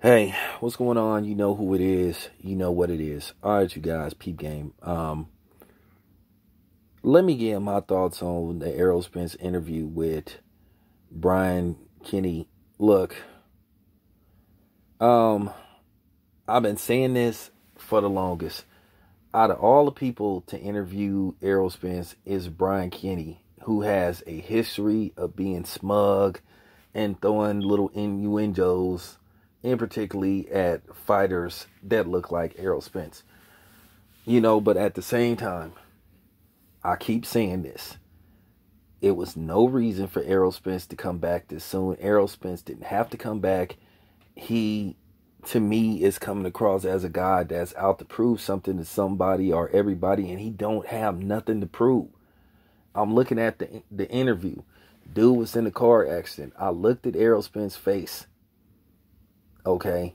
Hey, what's going on? You know who it is. You know what it is. All right, you guys, peep game. Let me get my thoughts on the Errol Spence interview with Brian Kenny. Look, I've been saying this for the longest. Out of all the people to interview Errol Spence is Brian Kenny, who has a history of being smug and throwing little innuendos, in particularly at fighters that look like Errol Spence. But at the same time, I keep saying this. It was no reason for Errol Spence to come back this soon. Errol Spence didn't have to come back. He, to me, is coming across as a guy that's out to prove something to somebody or everybody, and he don't have nothing to prove. I'm looking at the interview. Dude was in a car accident. I looked at Errol Spence's face. Okay.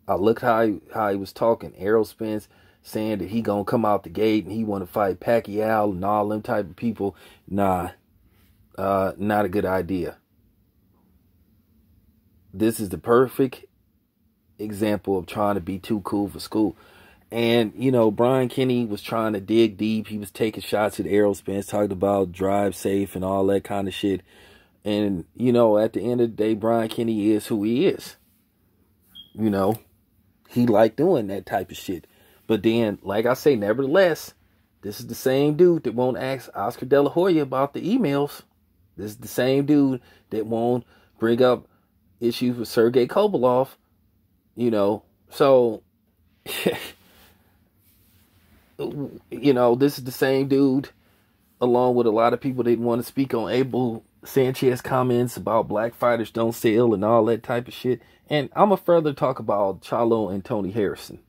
I looked how he was talking. Errol Spence saying that he gonna come out the gate and he want to fight Pacquiao and all them type of people. Nah. Not a good idea. This is the perfect example of trying to be too cool for school. And, Brian Kenny was trying to dig deep. He was taking shots at Errol Spence, talking about drive safe and all that kind of shit. And, at the end of the day, Brian Kenny is who he is. He liked doing that type of shit. But then, like I say, nevertheless, this is the same dude that won't ask Oscar De La Hoya about the emails. This is the same dude that won't bring up issues with Sergey Kovalov. So, this is the same dude, along with a lot of people that didn't want to speak on Abel Sanchez comments about black fighters don't sell and all that type of shit. And I'm going to further talk about Charlo and Tony Harrison.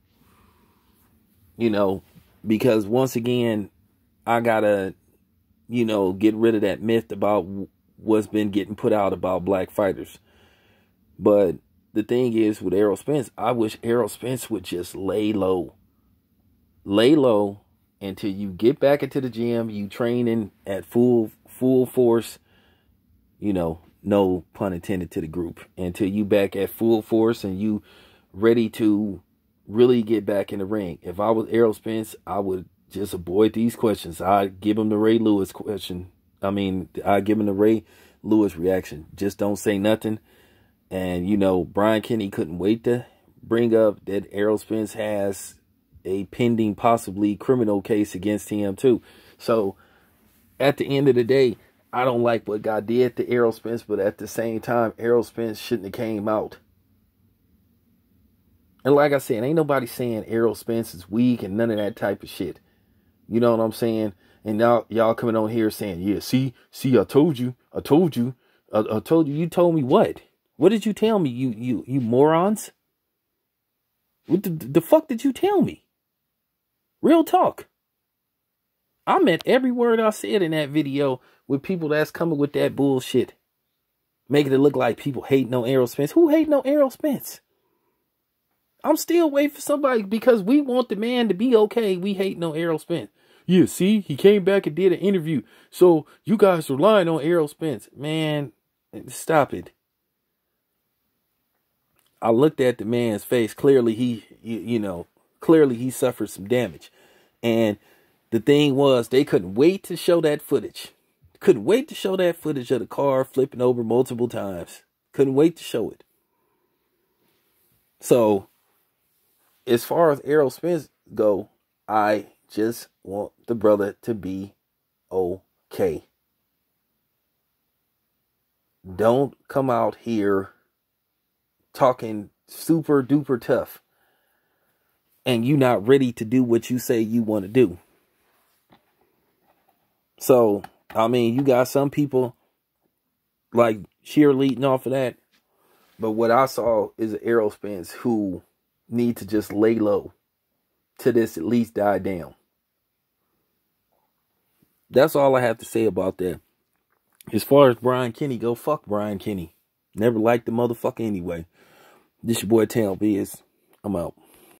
Because once again, I got to, get rid of that myth about what's been getting put out about black fighters. But the thing is with Errol Spence, I wish Errol Spence would just lay low. Lay low until you get back into the gym, you training at full force, no pun intended to the group, until you back at full force and you ready to really get back in the ring. If I was Errol Spence, I would just avoid these questions. I'd give him the Ray Lewis question. I'd give him the Ray Lewis reaction. Just don't say nothing. And, Brian Kenny couldn't wait to bring up that Errol Spence has a pending, possibly criminal case against him too. So at the end of the day, I don't like what God did to Errol Spence, but at the same time, Errol Spence shouldn't have came out. And like I said, ain't nobody saying Errol Spence is weak and none of that type of shit. You know what I'm saying? And now y'all coming on here saying, yeah, see, I told you. You told me what? What did you tell me, you morons? What the fuck did you tell me? Real talk. I meant every word I said in that video with people that's coming with that bullshit. Making it look like people hating on Errol Spence. Who hating on Errol Spence? I'm still waiting for somebody because we want the man to be okay. We hating on Errol Spence. Yeah, see, he came back and did an interview. So you guys are lying on Errol Spence. Man, stop it. I looked at the man's face. Clearly clearly he suffered some damage. And the thing was, they couldn't wait to show that footage. Couldn't wait to show that footage of the car flipping over multiple times. Couldn't wait to show it. So, as far as Errol Spence go, I just want the brother to be okay. Don't come out here talking super duper tough and you not ready to do what you say you want to do. So, you got some people like cheerleading off of that. But what I saw is an Errol Spence who need to just lay low till this at least die down. That's all I have to say about that. As far as Brian Kenny go, fuck Brian Kenny. Never liked the motherfucker anyway. This your boy Town Biz. I'm out.